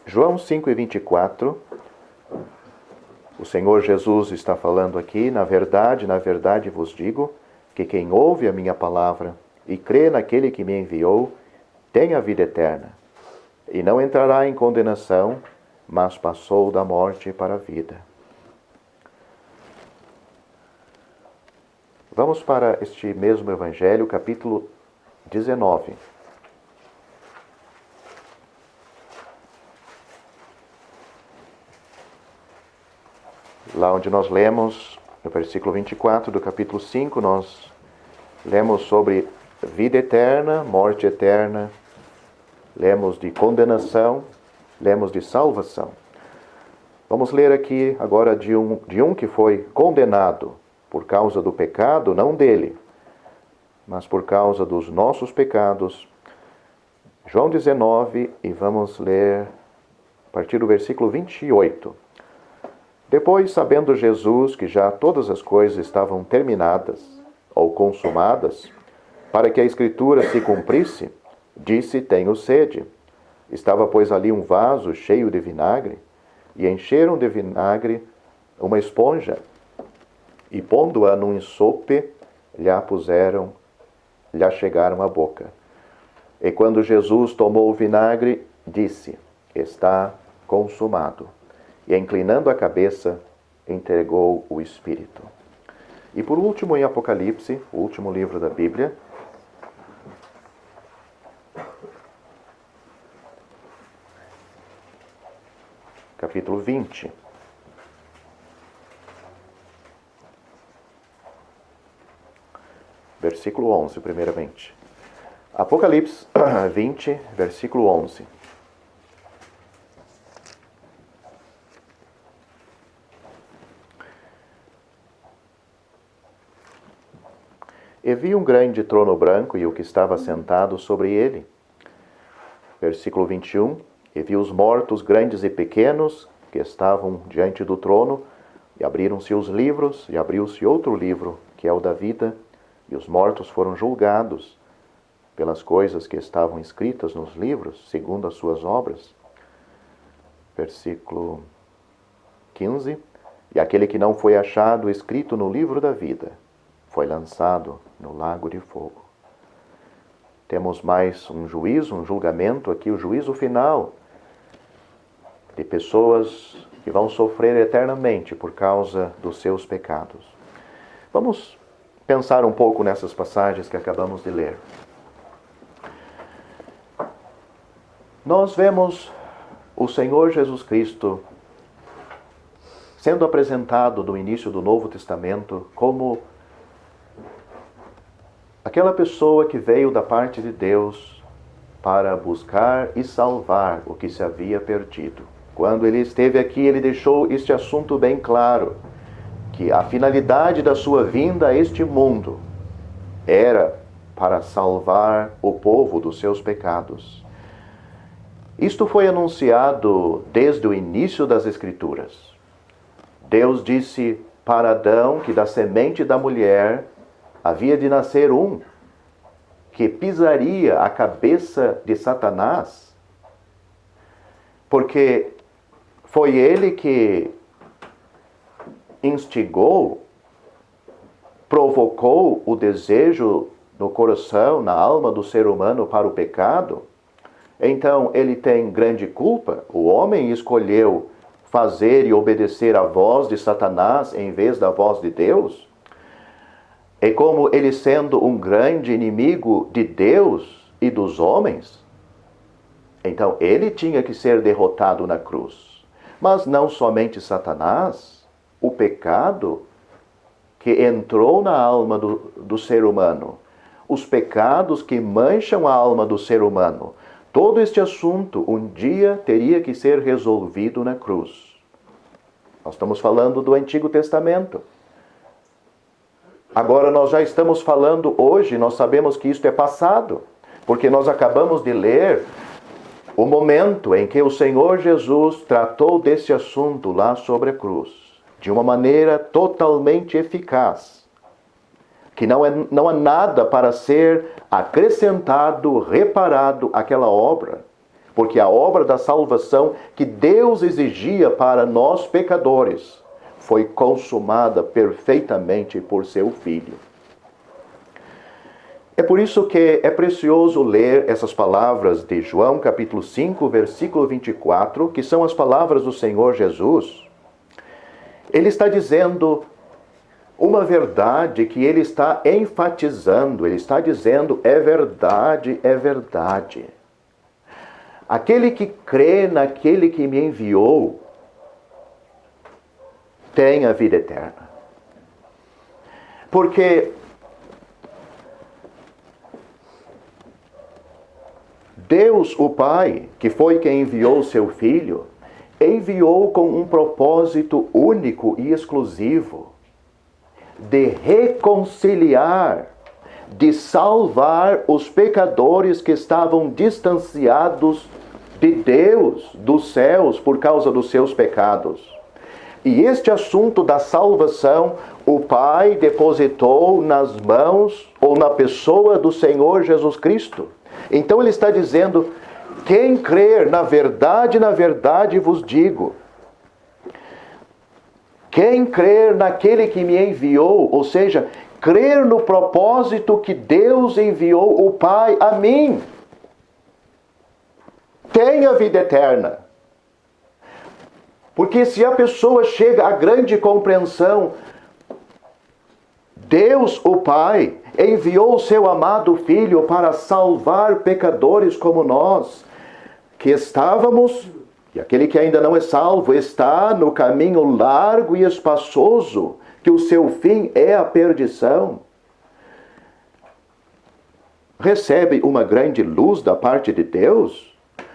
João 5:24, o Senhor Jesus está falando aqui: na verdade vos digo, que quem ouve a minha palavra e crê naquele que me enviou, tem a vida eterna, e não entrará em condenação, mas passou da morte para a vida. Vamos para este mesmo Evangelho, capítulo 19. Lá onde nós lemos, no versículo 24 do capítulo 5, nós lemos sobre vida eterna, morte eterna, lemos de condenação, lemos de salvação. Vamos ler aqui agora de um que foi condenado por causa do pecado, não dele, mas por causa dos nossos pecados. João 19, e vamos ler a partir do versículo 28. Depois, sabendo Jesus que já todas as coisas estavam terminadas ou consumadas, para que a Escritura se cumprisse, disse: tenho sede. Estava, pois, ali um vaso cheio de vinagre, e encheram de vinagre uma esponja, e pondo-a num ensope, lhe chegaram à boca. E quando Jesus tomou o vinagre, disse: está consumado. E inclinando a cabeça, entregou o Espírito. E por último, em Apocalipse, o último livro da Bíblia, capítulo 20. Versículo 11, primeiramente. Apocalipse 20, versículo 11. E vi um grande trono branco e o que estava sentado sobre ele. Versículo 21. E vi os mortos, grandes e pequenos, que estavam diante do trono, e abriram-se os livros, e abriu-se outro livro, que é o da vida, e os mortos foram julgados pelas coisas que estavam escritas nos livros, segundo as suas obras. Versículo 15. E aquele que não foi achado escrito no livro da vida, foi lançado no lago de fogo. Temos mais um juízo, um julgamento aqui, o juízo final de pessoas que vão sofrer eternamente por causa dos seus pecados. Vamos pensar um pouco nessas passagens que acabamos de ler. Nós vemos o Senhor Jesus Cristo sendo apresentado no início do Novo Testamento como aquela pessoa que veio da parte de Deus para buscar e salvar o que se havia perdido. Quando ele esteve aqui, ele deixou este assunto bem claro, que a finalidade da sua vinda a este mundo era para salvar o povo dos seus pecados. Isto foi anunciado desde o início das Escrituras. Deus disse para Adão que da semente da mulher havia de nascer um que pisaria a cabeça de Satanás, porque foi ele que instigou, provocou o desejo no coração, na alma do ser humano para o pecado. Então ele tem grande culpa. O homem escolheu fazer e obedecer à voz de Satanás em vez da voz de Deus. E como ele sendo um grande inimigo de Deus e dos homens, então ele tinha que ser derrotado na cruz. Mas não somente Satanás, o pecado que entrou na alma do ser humano, os pecados que mancham a alma do ser humano, todo este assunto um dia teria que ser resolvido na cruz. Nós estamos falando do Antigo Testamento. Agora nós já estamos falando hoje, nós sabemos que isto é passado, porque nós acabamos de ler o momento em que o Senhor Jesus tratou desse assunto lá sobre a cruz, de uma maneira totalmente eficaz, que não há nada para ser acrescentado, reparado àquela obra, porque a obra da salvação que Deus exigia para nós pecadores foi consumada perfeitamente por seu Filho. É por isso que é precioso ler essas palavras de João capítulo 5, versículo 24, que são as palavras do Senhor Jesus. Ele está dizendo uma verdade que ele está enfatizando, ele está dizendo, é verdade, é verdade. Aquele que crê naquele que me enviou, tem a vida eterna. Porque Deus, o Pai, que foi quem enviou o seu Filho, enviou com um propósito único e exclusivo de reconciliar, de salvar os pecadores que estavam distanciados de Deus, dos céus, por causa dos seus pecados. E este assunto da salvação, o Pai depositou nas mãos ou na pessoa do Senhor Jesus Cristo. Então ele está dizendo, quem crer na verdade vos digo, quem crer naquele que me enviou, ou seja, crer no propósito que Deus enviou o Pai a mim, tem a vida eterna. Porque se a pessoa chega à grande compreensão, Deus, o Pai, enviou o seu amado Filho para salvar pecadores como nós, que estávamos, e aquele que ainda não é salvo, está no caminho largo e espaçoso, que o seu fim é a perdição. Recebe uma grande luz da parte de Deus,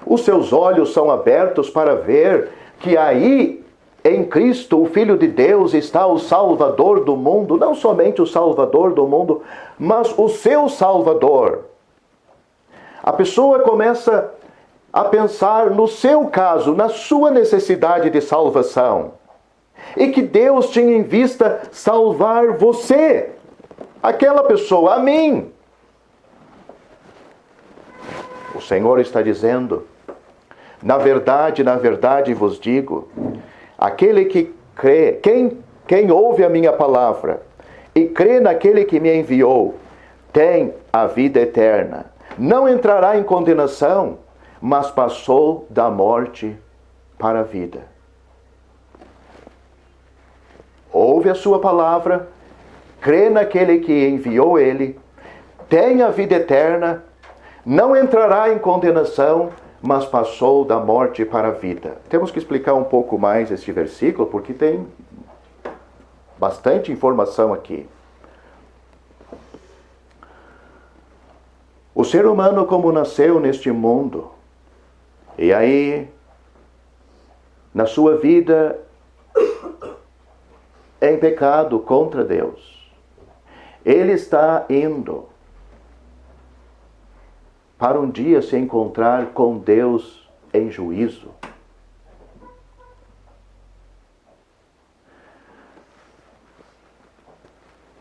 os seus olhos são abertos para ver que aí, em Cristo, o Filho de Deus, está o Salvador do mundo, não somente o Salvador do mundo, mas o seu Salvador. A pessoa começa a pensar no seu caso, na sua necessidade de salvação. E que Deus tinha em vista salvar você, aquela pessoa, a mim. O Senhor está dizendo, na verdade vos digo, aquele que crê, quem ouve a minha palavra e crê naquele que me enviou, tem a vida eterna. Não entrará em condenação, mas passou da morte para a vida. Ouve a sua palavra, crê naquele que enviou ele, tem a vida eterna, não entrará em condenação, mas passou da morte para a vida. Temos que explicar um pouco mais este versículo, porque tem bastante informação aqui. O ser humano, como nasceu neste mundo, e aí, na sua vida, em pecado contra Deus, ele está indo para um dia se encontrar com Deus em juízo.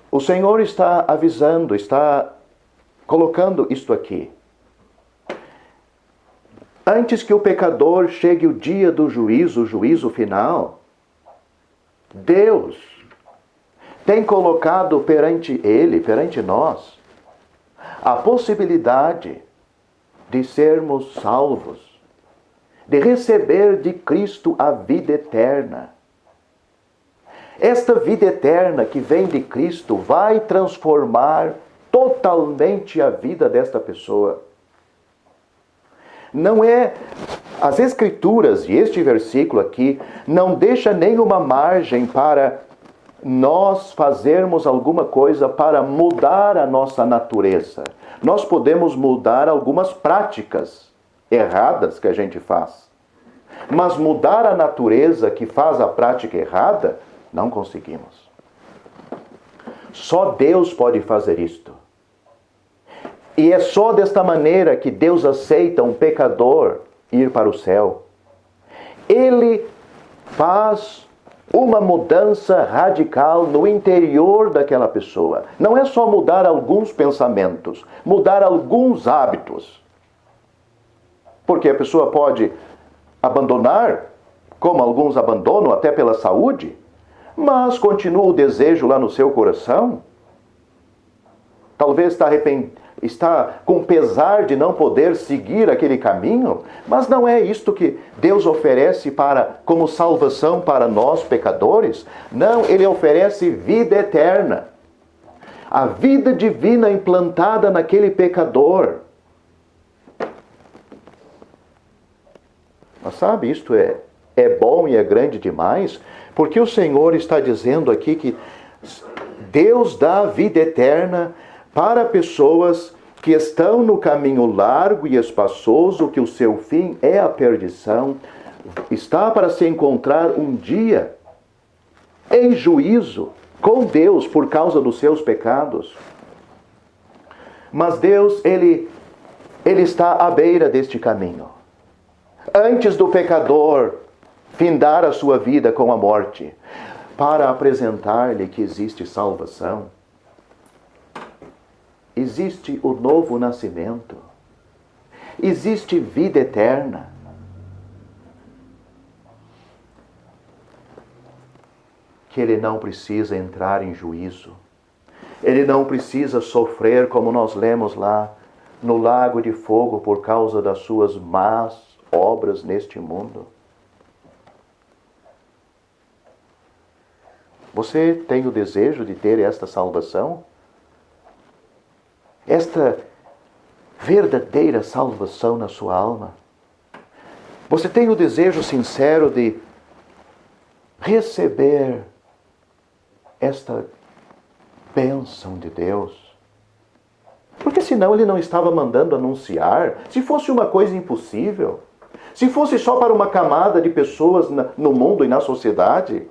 O Senhor está avisando, está colocando isto aqui. Antes que o pecador chegue o dia do juízo, o juízo final, Deus tem colocado perante ele, perante nós, a possibilidade de sermos salvos, de receber de Cristo a vida eterna. Esta vida eterna que vem de Cristo vai transformar totalmente a vida desta pessoa. Não é, as Escrituras, e este versículo aqui, não deixa nenhuma margem para nós fazermos alguma coisa para mudar a nossa natureza. Nós podemos mudar algumas práticas erradas que a gente faz. Mas mudar a natureza que faz a prática errada, não conseguimos. Só Deus pode fazer isto. E é só desta maneira que Deus aceita um pecador ir para o céu. Ele faz uma mudança radical no interior daquela pessoa. Não é só mudar alguns pensamentos, mudar alguns hábitos. Porque a pessoa pode abandonar, como alguns abandonam até pela saúde, mas continua o desejo lá no seu coração. Talvez está com pesar de não poder seguir aquele caminho, mas não é isto que Deus oferece como salvação para nós pecadores. Não, Ele oferece vida eterna. A vida divina implantada naquele pecador. Mas sabe, isto é bom e é grande demais, porque o Senhor está dizendo aqui que Deus dá a vida eterna para pessoas que estão no caminho largo e espaçoso, que o seu fim é a perdição, está para se encontrar um dia em juízo com Deus por causa dos seus pecados. Mas Deus, Ele está à beira deste caminho. Antes do pecador findar a sua vida com a morte, para apresentar-lhe que existe salvação. Existe o novo nascimento. Existe vida eterna. Que ele não precisa entrar em juízo. Ele não precisa sofrer, como nós lemos lá, no lago de fogo por causa das suas más obras neste mundo. Você tem o desejo de ter esta salvação? Esta verdadeira salvação na sua alma? Você tem o desejo sincero de receber esta bênção de Deus? Porque senão Ele não estava mandando anunciar. Se fosse uma coisa impossível, se fosse só para uma camada de pessoas no mundo e na sociedade.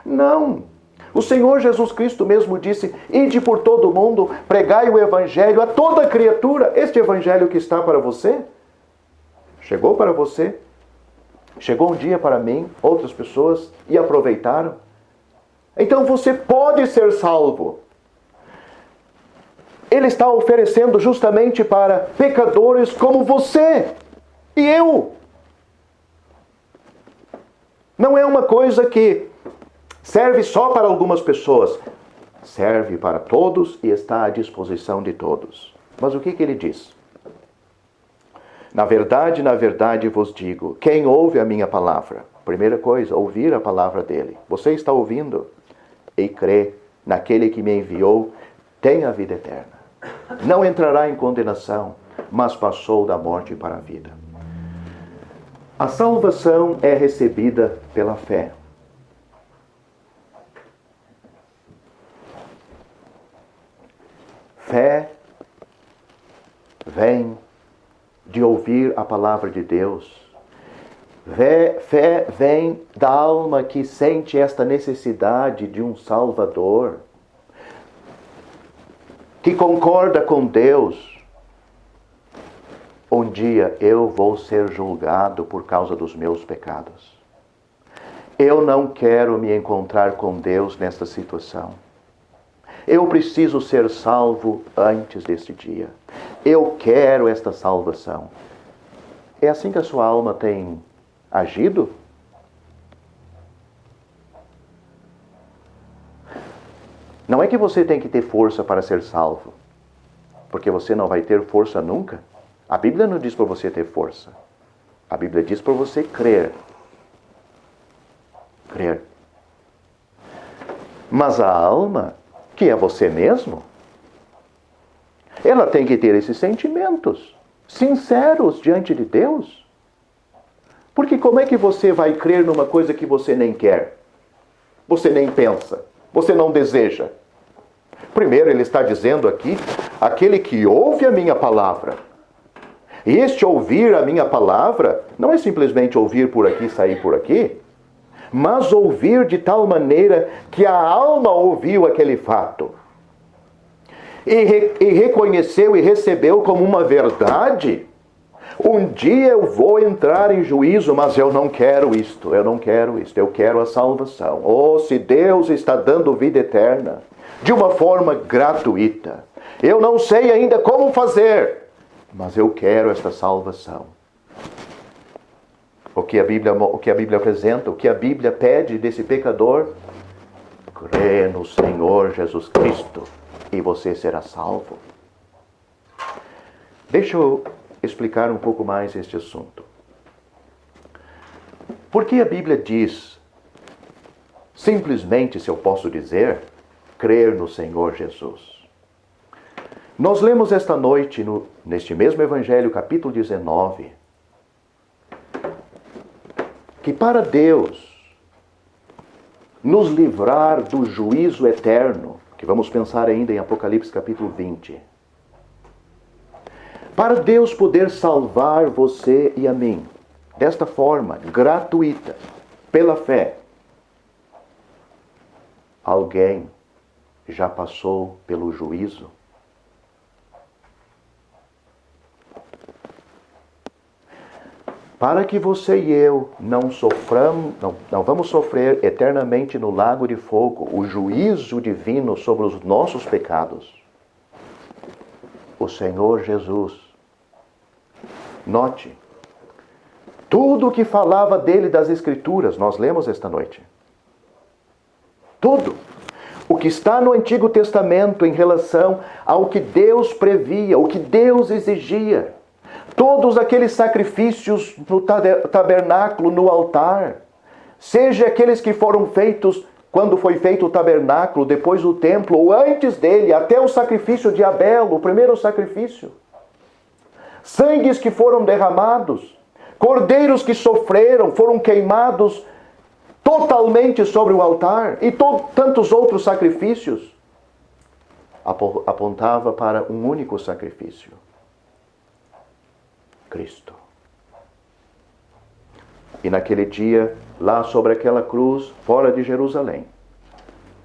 Não. O Senhor Jesus Cristo mesmo disse: ide por todo o mundo, pregai o Evangelho a toda criatura. Este Evangelho que está para você, chegou para você, chegou um dia para mim, outras pessoas, e aproveitaram. Então você pode ser salvo. Ele está oferecendo justamente para pecadores como você e eu. Não é uma coisa que serve só para algumas pessoas. Serve para todos e está à disposição de todos. Mas o que ele diz? Na verdade vos digo, quem ouve a minha palavra, primeira coisa, ouvir a palavra dele. Você está ouvindo e crê naquele que me enviou, tem a vida eterna. Não entrará em condenação, mas passou da morte para a vida. A salvação é recebida pela fé. Fé vem de ouvir a palavra de Deus. Fé vem da alma que sente esta necessidade de um Salvador, que concorda com Deus. Um dia eu vou ser julgado por causa dos meus pecados. Eu não quero me encontrar com Deus nesta situação. Eu preciso ser salvo antes deste dia. Eu quero esta salvação. É assim que a sua alma tem agido? Não é que você tem que ter força para ser salvo, porque você não vai ter força nunca. A Bíblia não diz para você ter força. A Bíblia diz para você crer. Crer. Mas a alma, que é você mesmo, ela tem que ter esses sentimentos sinceros diante de Deus. Porque como é que você vai crer numa coisa que você nem quer? Você nem pensa, você não deseja. Primeiro ele está dizendo aqui, aquele que ouve a minha palavra. E este ouvir a minha palavra não é simplesmente ouvir por aqui, sair por aqui, mas ouvir de tal maneira que a alma ouviu aquele fato e reconheceu e recebeu como uma verdade. Um dia eu vou entrar em juízo, mas eu não quero isto, eu quero a salvação. Oh, se Deus está dando vida eterna de uma forma gratuita, eu não sei ainda como fazer, mas eu quero esta salvação. o que a Bíblia apresenta, o que a Bíblia pede desse pecador? Crê no Senhor Jesus Cristo e você será salvo. Deixa eu explicar um pouco mais este assunto. Por que a Bíblia diz, simplesmente, se eu posso dizer, crer no Senhor Jesus? Nós lemos esta noite, neste mesmo Evangelho, capítulo 19, que para Deus nos livrar do juízo eterno, que vamos pensar ainda em Apocalipse capítulo 20, para Deus poder salvar você e a mim, desta forma, gratuita, pela fé, alguém já passou pelo juízo? Para que você e eu não vamos sofrer eternamente no lago de fogo o juízo divino sobre os nossos pecados, o Senhor Jesus, note, tudo o que falava dele das Escrituras, nós lemos esta noite. Tudo. O que está no Antigo Testamento em relação ao que Deus previa, o que Deus exigia. Todos aqueles sacrifícios no tabernáculo, no altar, seja aqueles que foram feitos quando foi feito o tabernáculo, depois o templo, ou antes dele, até o sacrifício de Abel, o primeiro sacrifício. Sangues que foram derramados, cordeiros que sofreram, foram queimados totalmente sobre o altar, e tantos outros sacrifícios, apontava para um único sacrifício. Cristo. E naquele dia, lá sobre aquela cruz, fora de Jerusalém,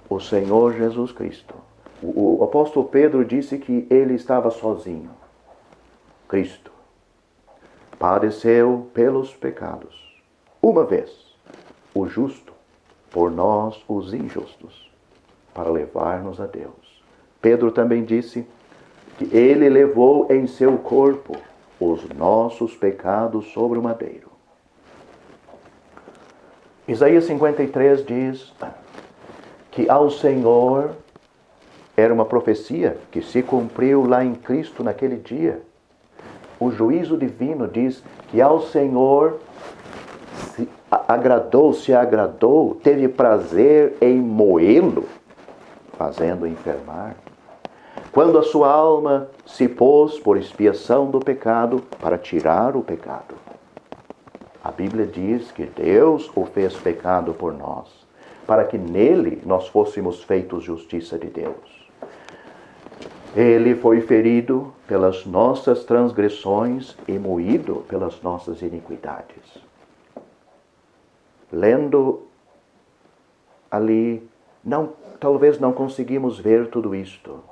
o Senhor Jesus Cristo, o apóstolo Pedro disse que ele estava sozinho. Cristo padeceu pelos pecados, uma vez, o justo, por nós os injustos, para levar-nos a Deus. Pedro também disse que ele levou em seu corpo os nossos pecados sobre o madeiro. Isaías 53 diz que ao Senhor, era uma profecia que se cumpriu lá em Cristo naquele dia. O juízo divino diz que ao Senhor se agradou, teve prazer em moê-lo, fazendo enfermar. Quando a sua alma se pôs por expiação do pecado para tirar o pecado. A Bíblia diz que Deus o fez pecado por nós, para que nele nós fôssemos feitos justiça de Deus. Ele foi ferido pelas nossas transgressões e moído pelas nossas iniquidades. Lendo ali, talvez não conseguimos ver tudo isto.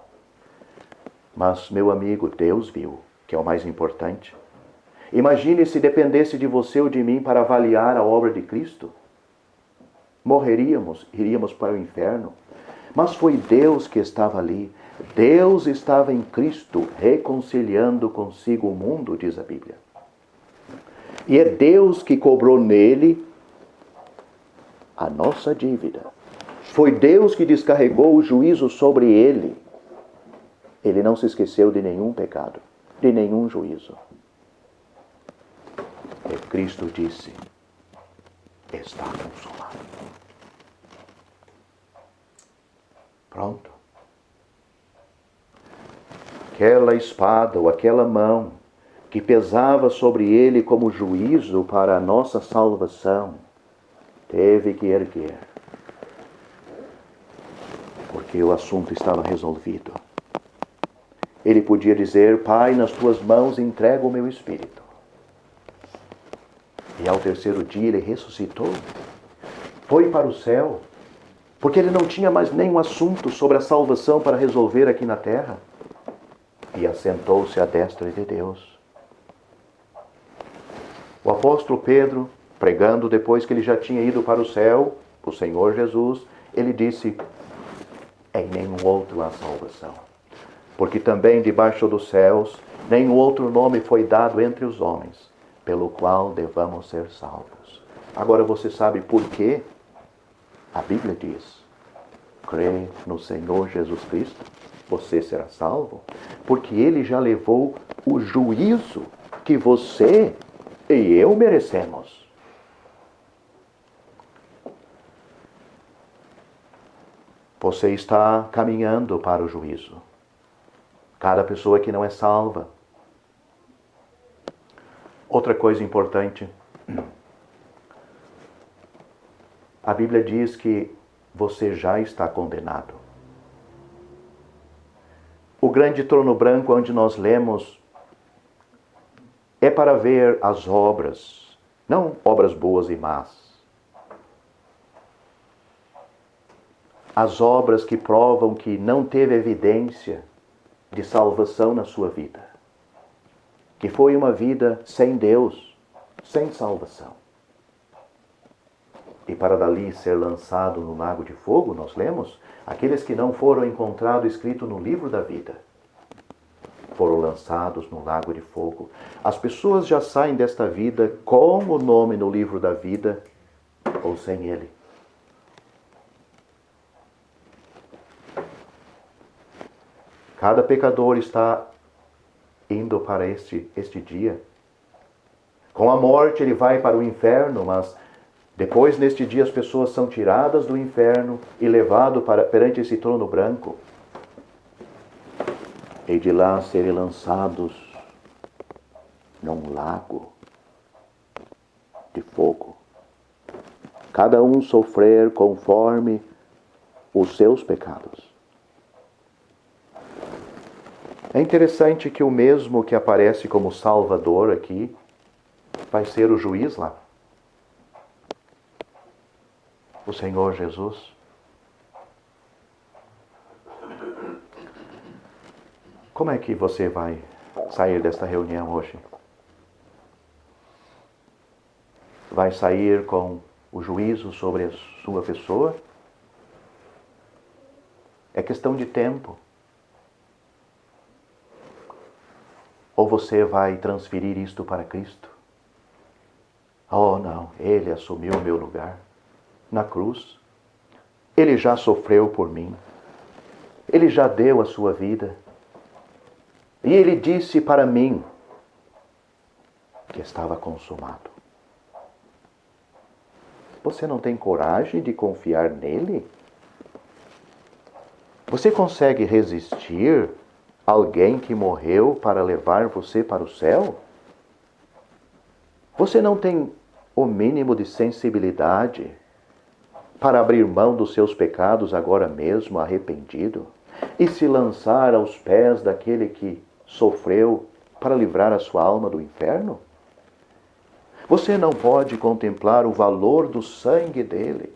Mas, meu amigo, Deus viu, que é o mais importante. Imagine se dependesse de você ou de mim para avaliar a obra de Cristo. Morreríamos, iríamos para o inferno. Mas foi Deus que estava ali. Deus estava em Cristo, reconciliando consigo o mundo, diz a Bíblia. E é Deus que cobrou nele a nossa dívida. Foi Deus que descarregou o juízo sobre ele. Ele não se esqueceu de nenhum pecado, de nenhum juízo. E Cristo disse, está consolado. Pronto. Aquela espada ou aquela mão que pesava sobre ele como juízo para a nossa salvação, teve que erguer. Porque o assunto estava resolvido. Ele podia dizer, Pai, nas tuas mãos entrego o meu espírito. E ao terceiro dia ele ressuscitou. Foi para o céu. Porque ele não tinha mais nenhum assunto sobre a salvação para resolver aqui na terra. E assentou-se à destra de Deus. O apóstolo Pedro, pregando depois que ele já tinha ido para o céu, o Senhor Jesus, ele disse, em nenhum outro há salvação. Porque também debaixo dos céus, nenhum outro nome foi dado entre os homens, pelo qual devamos ser salvos. Agora você sabe por que a Bíblia diz: crê no Senhor Jesus Cristo, você será salvo? Porque Ele já levou o juízo que você e eu merecemos. Você está caminhando para o juízo. Cada pessoa que não é salva. Outra coisa importante. A Bíblia diz que você já está condenado. O grande trono branco onde nós lemos é para ver as obras, não obras boas e más. As obras que provam que não teve evidência de salvação na sua vida. Que foi uma vida sem Deus, sem salvação. E para dali ser lançado no lago de fogo, nós lemos, aqueles que não foram encontrados escritos no livro da vida, foram lançados no lago de fogo. As pessoas já saem desta vida com o nome no livro da vida ou sem ele. Cada pecador está indo para este dia. Com a morte ele vai para o inferno, mas depois neste dia as pessoas são tiradas do inferno e levadas perante esse trono branco. E de lá serem lançados num lago de fogo. Cada um sofrer conforme os seus pecados. É interessante que o mesmo que aparece como Salvador aqui, vai ser o juiz lá. O Senhor Jesus. Como é que você vai sair desta reunião hoje? Vai sair com o juízo sobre a sua pessoa? É questão de tempo. Ou você vai transferir isto para Cristo? Oh, não, Ele assumiu o meu lugar na cruz. Ele já sofreu por mim. Ele já deu a sua vida. E Ele disse para mim que estava consumado. Você não tem coragem de confiar nele? Você consegue resistir a alguém que morreu para levar você para o céu? Você não tem o mínimo de sensibilidade para abrir mão dos seus pecados agora mesmo, arrependido, e se lançar aos pés daquele que sofreu para livrar a sua alma do inferno? Você não pode contemplar o valor do sangue dele,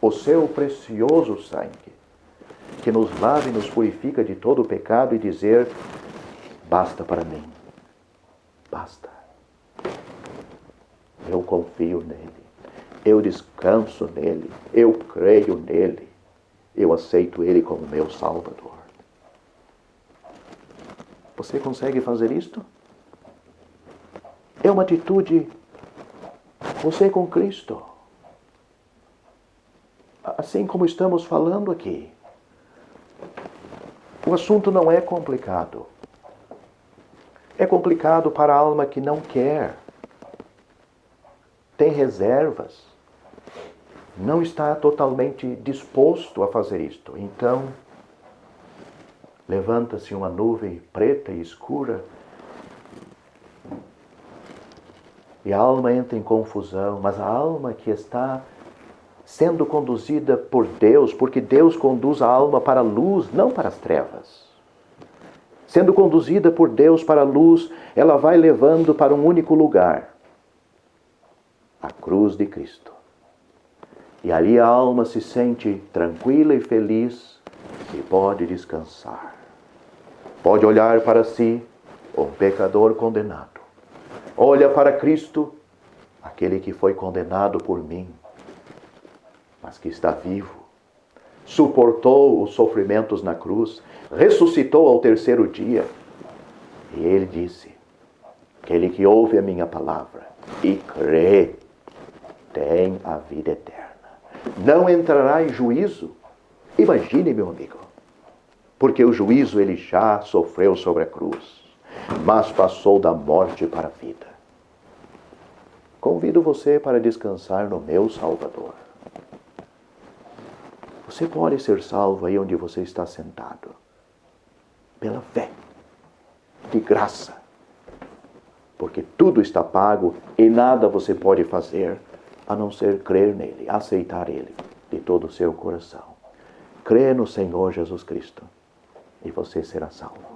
o seu precioso sangue, que nos lava e nos purifica de todo o pecado, e dizer: basta para mim, basta. Eu confio nele, eu descanso nele, eu creio nele, eu aceito ele como meu Salvador. Você consegue fazer isto? É uma atitude, você com Cristo. Assim como estamos falando aqui. O assunto não é complicado. É complicado para a alma que não quer. Tem reservas. Não está totalmente disposto a fazer isto. Então, levanta-se uma nuvem preta e escura e a alma entra em confusão. Mas a alma que está sendo conduzida por Deus, porque Deus conduz a alma para a luz, não para as trevas. Sendo conduzida por Deus para a luz, ela vai levando para um único lugar, a cruz de Cristo. E ali a alma se sente tranquila e feliz e pode descansar. Pode olhar para si, um pecador condenado. Olha para Cristo, aquele que foi condenado por mim, mas que está vivo, suportou os sofrimentos na cruz, ressuscitou ao terceiro dia. E ele disse: Aquele que ouve a minha palavra e crê, tem a vida eterna. Não entrará em juízo. Imagine, meu amigo. Porque o juízo ele já sofreu sobre a cruz, mas passou da morte para a vida. Convido você para descansar no meu Salvador. Você pode ser salvo aí onde você está sentado. Pela fé. De graça. Porque tudo está pago e nada você pode fazer a não ser crer nele, aceitar ele de todo o seu coração. Crê no Senhor Jesus Cristo e você será salvo.